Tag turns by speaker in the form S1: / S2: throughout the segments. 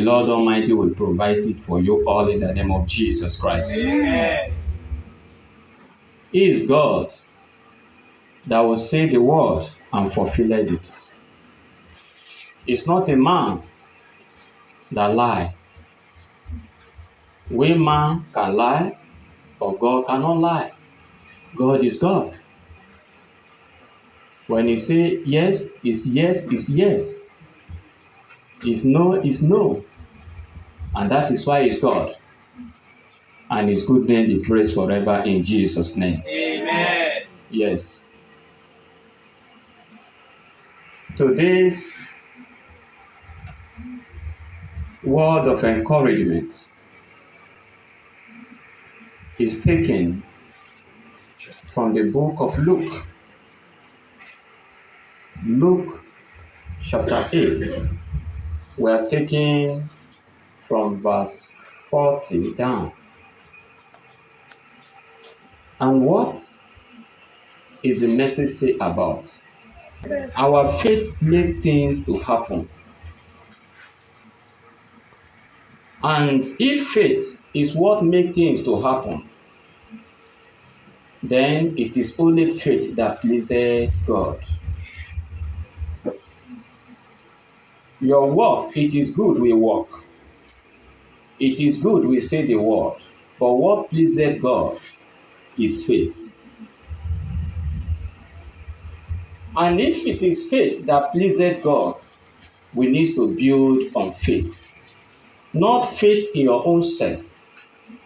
S1: Lord Almighty will provide it for you all in the name of Jesus Christ.
S2: Amen.
S1: He is God that will say the word and fulfill it. It's not a man that lie. We man can lie, but God cannot lie. God is God. When he say yes, is yes, is yes. Is no, is no. And that is why he's God. And his good name be praised forever in Jesus' name.
S2: Amen.
S1: Yes. Today's word of encouragement is taken from the book of Luke. Luke chapter 8. We are taking from verse 40 down. And what is the message say about? Our faith makes things to happen. And if faith is what makes things to happen, then it is only faith that pleases God. Your work, it is good we work. It is good we say the word. But what pleases God is faith. And if it is faith that pleases God, we need to build on faith. Not faith in your own self,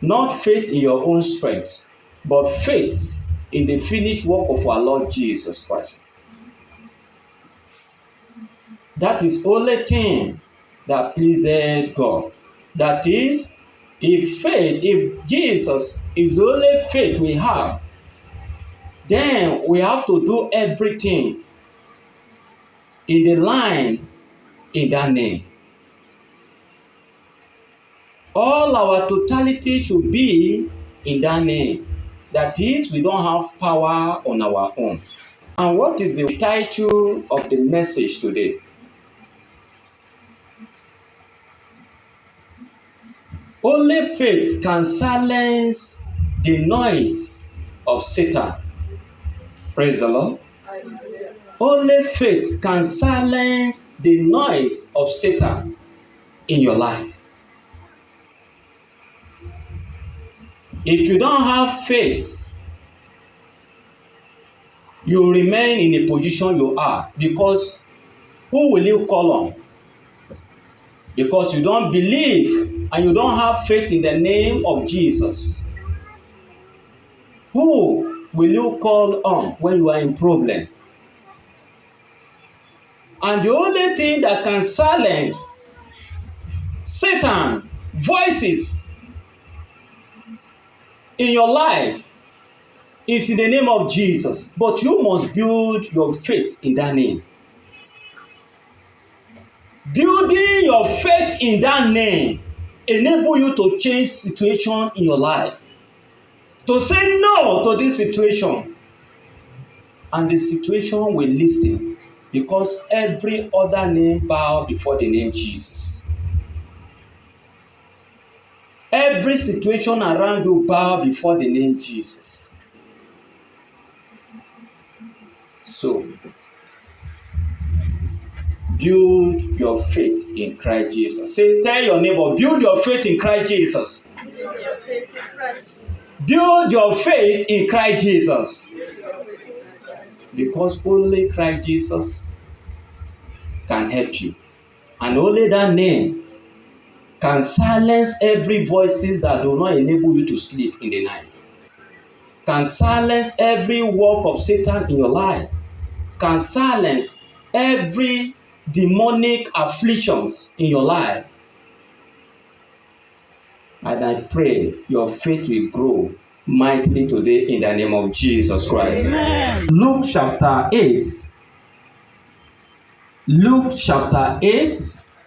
S1: not faith in your own strength, but faith in the finished work of our Lord Jesus Christ. That is only thing that pleases God. That is, if Jesus is the only faith we have, then we have to do everything in the line in that name. All our totality should be in that name. That is, we don't have power on our own. And what is the title of the message today? Only faith can silence the noise of Satan. Praise the Lord. Only faith can silence the noise of Satan in your life. If you don't have faith, you remain in the position you are, because who will you call on? Because you don't believe and you don't have faith in the name of Jesus. Who will you call on when you are in problem? And the only thing that can silence Satan voices in your life is in the name of Jesus. But you must build your faith in that name. Building your faith in that name enable you to change situation in your life. To say no to this situation. And the situation will listen. Because every other name bow before the name Jesus. Every situation around you bow before the name Jesus. So, build your faith in Christ Jesus. Say, tell your neighbor, build your faith in Christ Jesus. Build your faith in Christ Jesus. Because only Christ Jesus can help you. And only that name can silence every voices that do not enable you to sleep in the night. Can silence every work of Satan in your life. Can silence every demonic afflictions in your life. And I pray your faith will grow mightily today in the name of Jesus Christ. Amen. Luke chapter 8. Luke chapter 8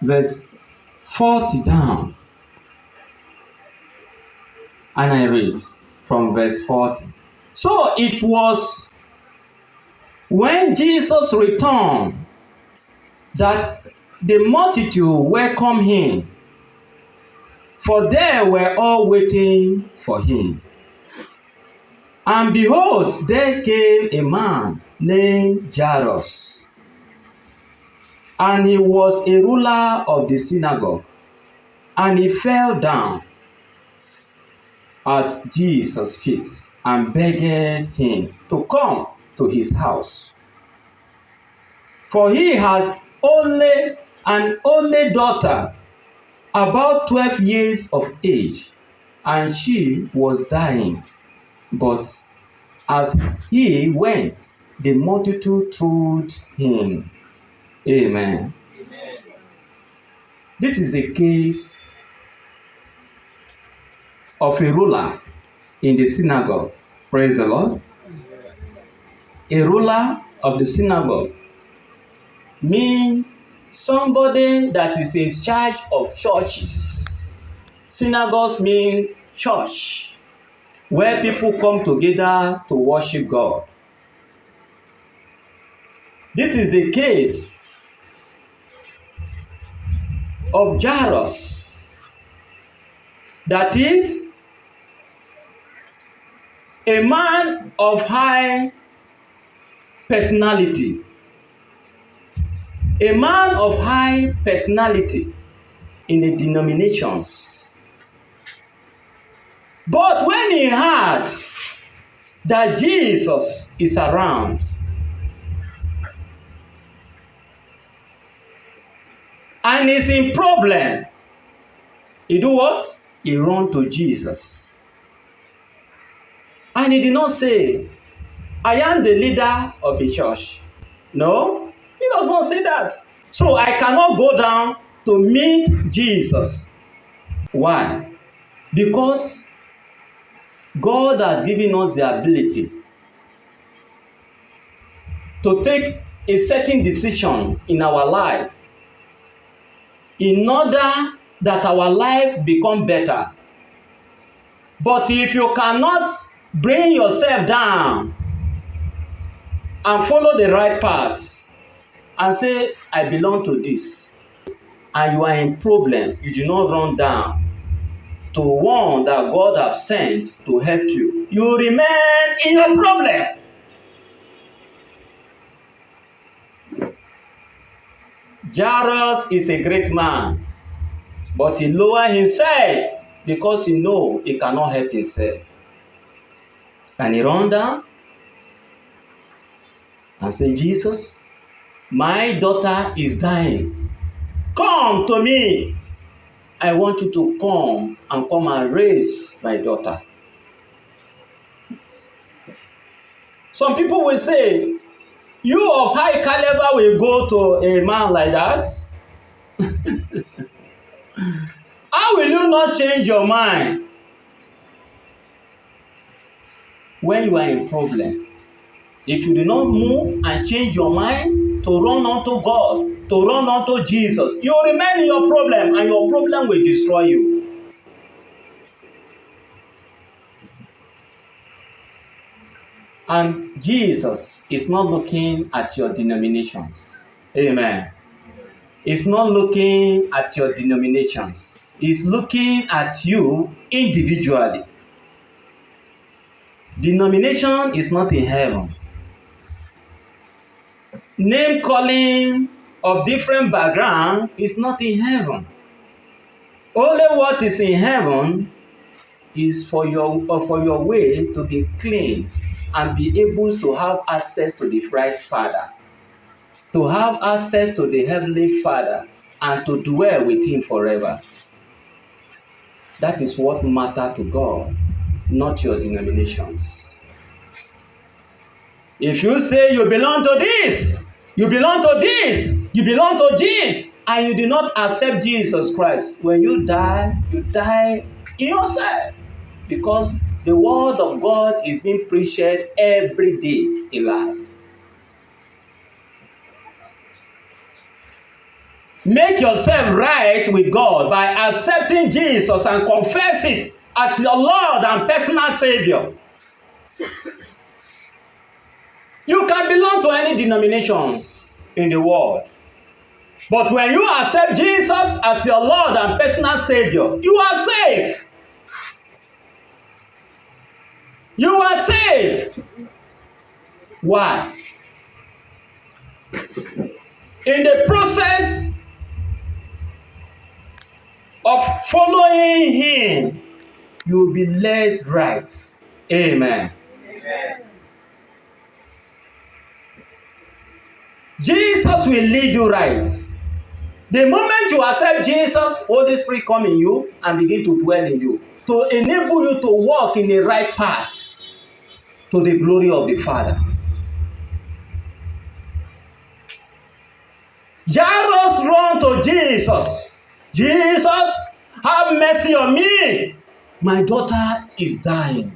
S1: verse 40 down. And I read from verse 40. So it was when Jesus returned that the multitude welcomed him, for they were all waiting for him. And behold, there came a man named Jairus, and he was a ruler of the synagogue, and he fell down at Jesus' feet and begged him to come to his house. For he had an only daughter, about 12 years of age, and she was dying. But as he went, the multitude told him. Amen. Amen. This is the case of a ruler in the synagogue. Praise the Lord. A ruler of the synagogue means somebody that is in charge of churches. Synagogues mean church, where people come together to worship God. This is the case of Jairus. That is a man of high personality. A man of high personality in the denominations. But when he heard that Jesus is around, and is in problem, he do what? He run to Jesus. And he did not say, I am the leader of the church. No, he does not say that. So I cannot go down to meet Jesus. Why? Because God has given us the ability to take a certain decision in our life in order that our life become better. But if you cannot bring yourself down and follow the right path and say, I belong to this, and you are in problem, you do not run down to one that God has sent to help you, you remain in your problem. Jairus is a great man, but he lowered himself because he know he cannot help himself. And he run down and say, Jesus, my daughter is dying. Come to me. I want you to come and raise my daughter. Some people will say, you of high caliber will go to a man like that? How will you not change your mind when you are in problem? If you do not move and change your mind to run unto God, to run unto Jesus, you will remain in your problem, and your problem will destroy you. And Jesus is not looking at your denominations. Amen. He's not looking at your denominations. He's looking at you individually. Denomination is not in heaven. Name calling of different background is not in heaven. Only what is in heaven is for your way to be clean and be able to have access to the right Father, to have access to the Heavenly Father, and to dwell with Him forever. That is what matters to God, not your denominations. If you say you belong to this, you belong to this, you belong to this, and you do not accept Jesus Christ, when you die in yourself. Because the word of God is being preached every day in life. Make yourself right with God by accepting Jesus and confess it as your Lord and personal Savior. You can belong to any denominations in the world. But when you accept Jesus as your Lord and personal Savior, you are safe. You are safe. Why? In the process of following Him, you will be led right. Amen. Amen. Jesus will lead you right. The moment you accept Jesus, Holy Spirit come in you and begin to dwell in you to enable you to walk in the right path to the glory of the Father. Jairus run to Jesus. Jesus, have mercy on me. My daughter is dying.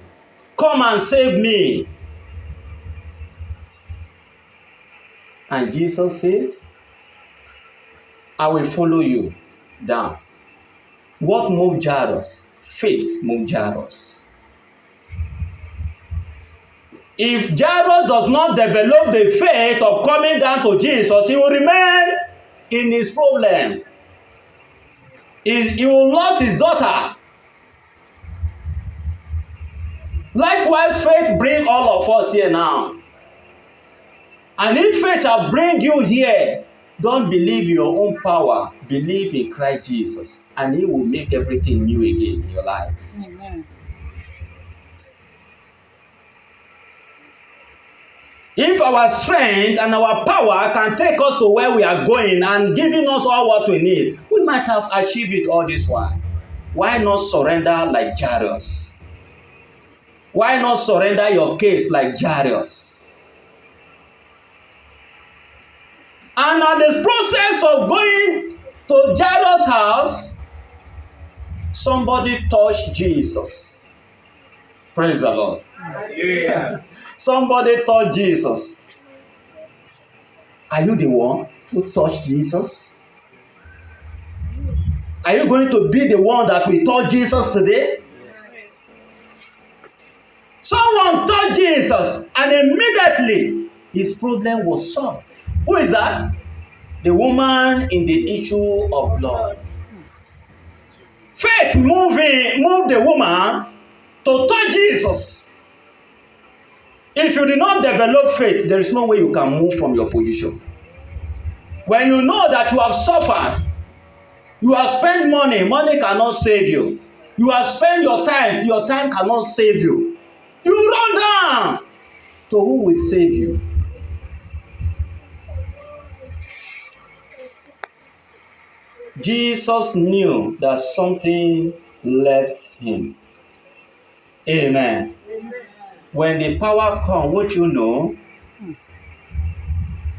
S1: Come and save me. And Jesus said, I will follow you down. What moved Jairus? Faith moved Jairus. If Jairus does not develop the faith of coming down to Jesus, he will remain in his problem. He will lose his daughter. Likewise, faith brings all of us here now. And if faith shall bring you here, don't believe your own power. Believe in Christ Jesus, and He will make everything new again in your life. Amen. If our strength and our power can take us to where we are going and giving us all what we need, we might have achieved it all this while. Why not surrender like Jairus? Why not surrender your case like Jairus? And at the process of going to Jairus' house, somebody touched Jesus. Praise the Lord. Yeah. Somebody touched Jesus. Are you the one who touched Jesus? Are you going to be the one that will touch Jesus today? Yes. Someone touched Jesus, and immediately his problem was solved. Who is that? The woman in the issue of blood. Faith moved the woman to touch Jesus. If you did not develop faith, there is no way you can move from your position. When you know that you have suffered, you have spent money cannot save you. You have spent your time cannot save you. You run down to who will save you. Jesus knew that something left him. Amen. Amen. When the power comes, won't you know?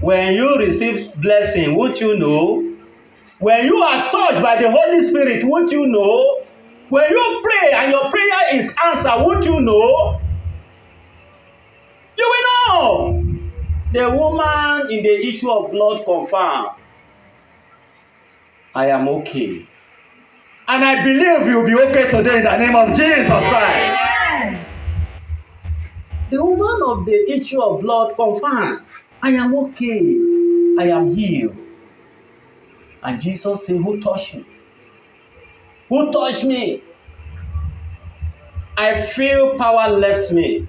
S1: When you receive blessing, won't you know? When you are touched by the Holy Spirit, won't you know? When you pray and your prayer is answered, won't you know? You will know. The woman in the issue of blood confirmed, I am okay. And I believe you'll be okay today in the name of Jesus Christ. Amen. The woman of the issue of blood confirmed, I am okay. I am healed. And Jesus said, who touched me? Who touched me? I feel power left me.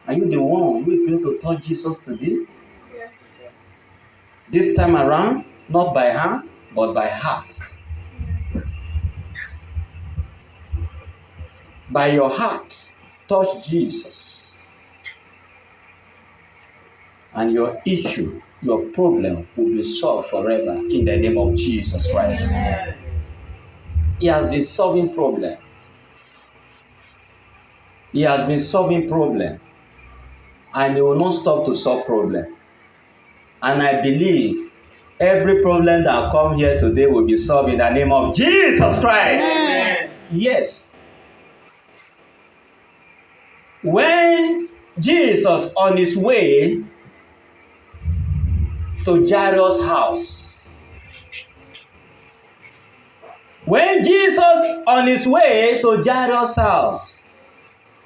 S1: Are you the one who is going to touch Jesus today? Yes. This time around, not by hand, but by heart. By your heart, touch Jesus. And your issue, your problem will be solved forever in the name of Jesus Christ. Amen. He has been solving problem. He has been solving problem. And he will not stop to solve problem. And I believe every problem that come here today will be solved in the name of Jesus Christ. Amen. Yes. When Jesus on his way to Jairus' house, when Jesus on his way to Jairus' house,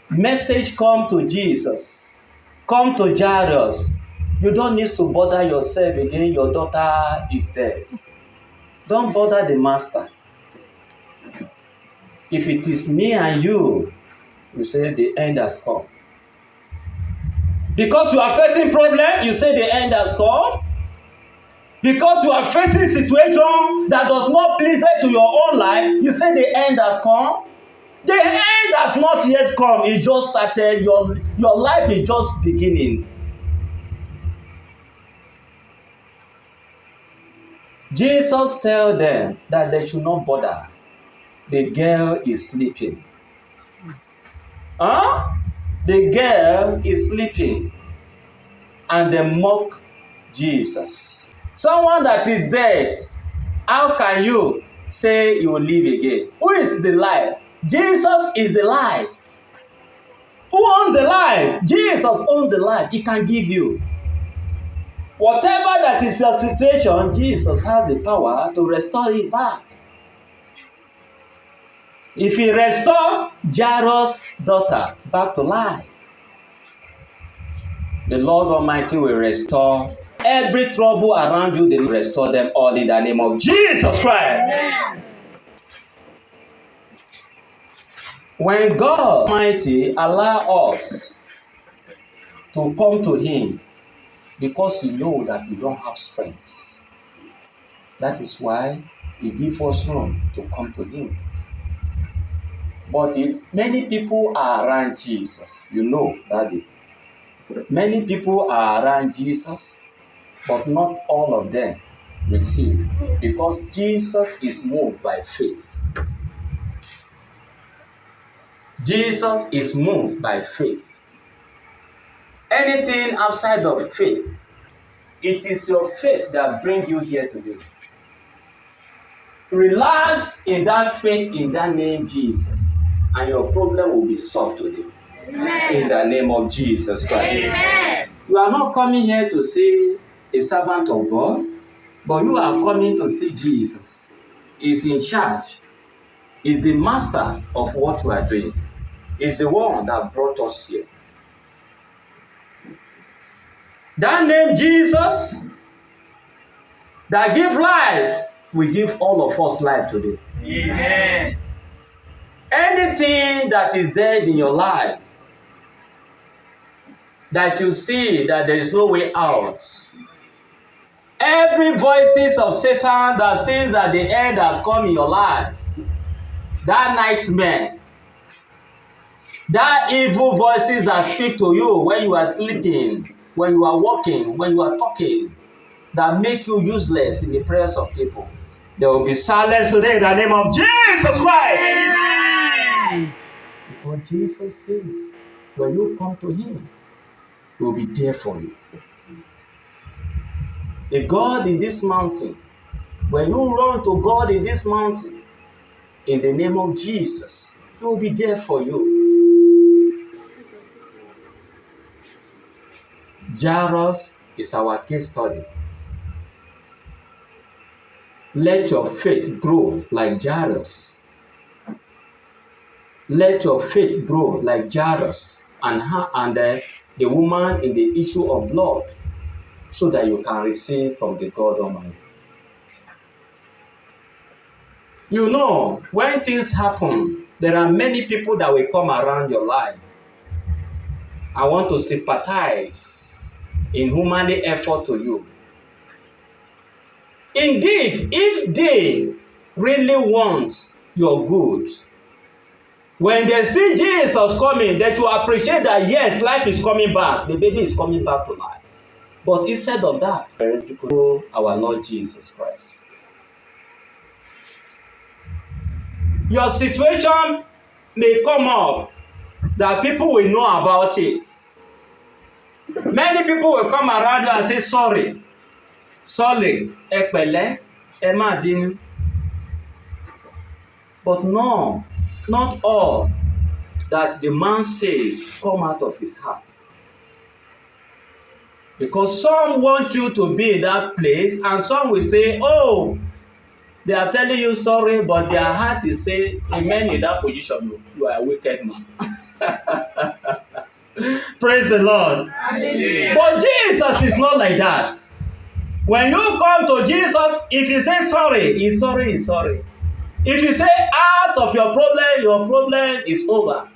S1: message come to Jesus, come to Jairus, You don't need to bother yourself again. Your daughter is dead. Don't bother the master. If it is me and you say the end has come. Because you are facing problem, you say the end has come. Because you are facing situation that does not please to your own life, you say the end has come. The end has not yet come. It just started. Your life is just beginning. Jesus tell them that they should not bother. The girl is sleeping. The girl is sleeping. And they mock Jesus. Someone that is dead, how can you say you will live again? Who is the life? Jesus is the life. Who owns the life? Jesus owns the life. He can give you. Whatever that is your situation, Jesus has the power to restore it back. If he restore Jairus' daughter back to life, the Lord Almighty will restore every trouble around you. They will restore them all in the name of Jesus Christ. Amen. When God Almighty allow us to come to Him, because you know that you don't have strength, that is why He gives us room to come to Him. But if many people are around Jesus, you know that many people are around Jesus, but not all of them receive, because Jesus is moved by faith. Jesus is moved by faith. Anything outside of faith, it is your faith that brings you here today. Relax in that faith, in that name Jesus, and your problem will be solved today. Amen. In the name of Jesus Christ. Amen. You are not coming here to see a servant of God, but you are coming to see Jesus. He's in charge. He's the master of what we are doing. He's the one that brought us here. That name Jesus that give life will give all of us life today. Amen. Anything that is dead in your life, that you see that there is no way out, every voices of Satan that seems that the end has come in your life, that nightmare, that evil voices that speak to you when you are sleeping, when you are walking, when you are talking, that make you useless in the prayers of people, they will be silenced today in the name of Jesus Christ. Amen. Because Jesus says, when you come to Him, He will be there for you. The God in this mountain, when you run to God in this mountain, in the name of Jesus, He will be there for you. Jairus is our case study. Let your faith grow like Jairus. Let your faith grow like Jairus and the woman in the issue of blood, so that you can receive from the God Almighty. You know, when things happen, there are many people that will come around your life. I want to sympathize in humanly effort to you. Indeed, if they really want your good, when they see Jesus coming, that you appreciate that yes, life is coming back, the baby is coming back to life. But instead of that, our Lord Jesus Christ. Your situation may come up that people will know about it. Many people will come around you and say, sorry, ẹ pẹ̀lẹ́, ẹ má bínú. But no, not all that the man says come out of his heart. Because some want you to be in that place, and some will say, oh, they are telling you sorry, but their heart is saying, remain in that position, you are a wicked man. Praise the Lord.
S2: Hallelujah.
S1: But Jesus is not like that. When you come to Jesus, if you say sorry, he's sorry, he's sorry. If you say out of your problem is over.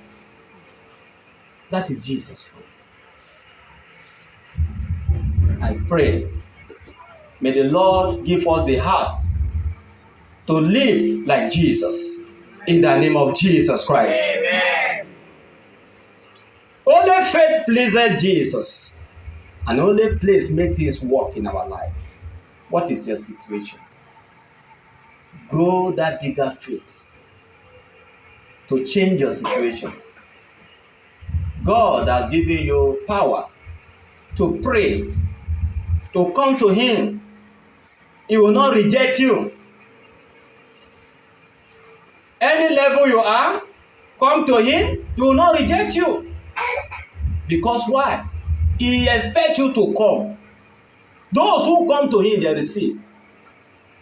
S1: That is Jesus. I pray, may the Lord give us the heart to live like Jesus. In the name of Jesus Christ.
S2: Amen.
S1: Only faith pleases Jesus. And only place make things work in our life. What is your situation? Grow that bigger faith to change your situation. God has given you power to pray, to come to Him. He will not reject you. Any level you are, come to Him, He will not reject you. Because why? He expects you to come. Those who come to Him, they receive.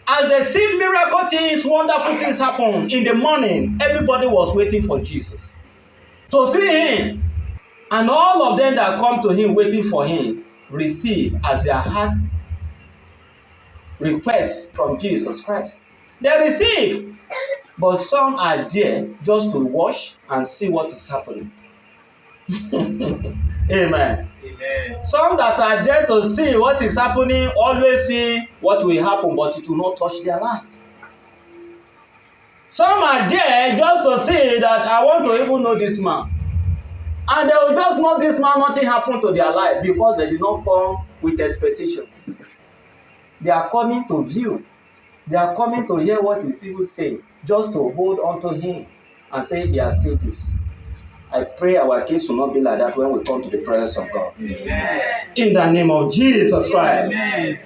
S1: As they see miracle things, wonderful things happen in the morning, everybody was waiting for Jesus to see Him. And all of them that come to Him waiting for Him receive as their heart request from Jesus Christ. They receive. But some are there just to watch and see what is happening. Amen.
S2: Amen.
S1: Some that are there to see what is happening always see what will happen, but it will not touch their life. Some are there just to see that I want to even know this man. And they will just know this man, nothing happened to their life because they did not come with expectations. They are coming to view. They are coming to hear what he will say, just to hold on to him and say, he has said this. I pray our case will not be like that when we come to the presence of God.
S2: Amen.
S1: In the name of Jesus Christ.
S2: Amen.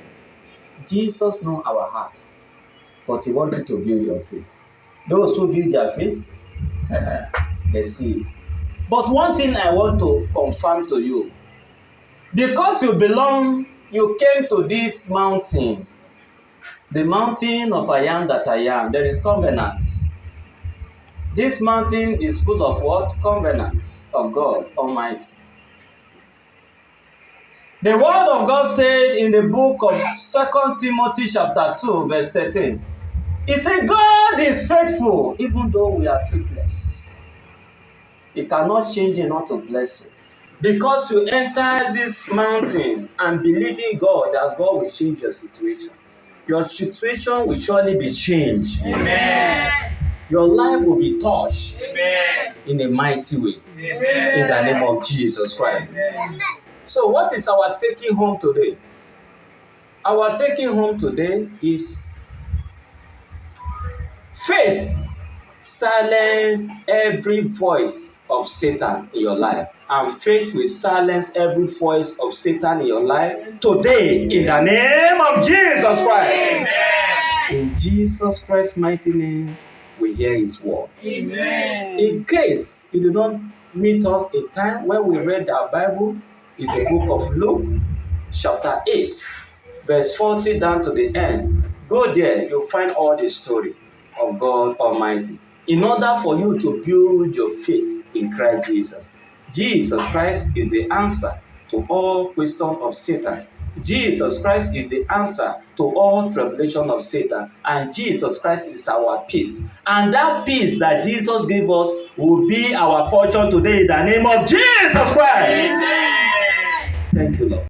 S1: Jesus knows our heart, but He wants you to build your faith. Those who build their faith, they see it. But one thing I want to confirm to you, because you came to this mountain, the mountain of I am that I am, there is covenant. This mountain is full of what? Covenant of God Almighty. The word of God said in the book of 2 Timothy chapter 2 verse 13, it said, God is faithful even though we are faithless. He cannot change you not to bless you. Because you enter this mountain and believe in God that God will change your situation will surely be changed.
S2: Amen.
S1: Your life will be touched
S2: Amen.
S1: in a mighty way.
S2: Amen.
S1: In the name of Jesus Christ.
S2: Amen.
S1: So what is our taking home today? Our taking home today is faith silence every voice of Satan in your life. And faith will silence every voice of Satan in your life today in the name of Jesus Christ.
S2: Amen.
S1: In Jesus Christ's mighty name, we hear His word.
S2: Amen.
S1: In case you do not meet us in time when we read our Bible, is the book of Luke, chapter 8, verse 40 down to the end. Go there, you'll find all the story of God Almighty. In order for you to build your faith in Christ Jesus. Jesus Christ is the answer to all questions of Satan. Jesus Christ is the answer to all tribulation of Satan. And Jesus Christ is our peace. And that peace that Jesus gave us will be our portion today in the name of Jesus Christ.
S2: Amen.
S1: Thank you, Lord.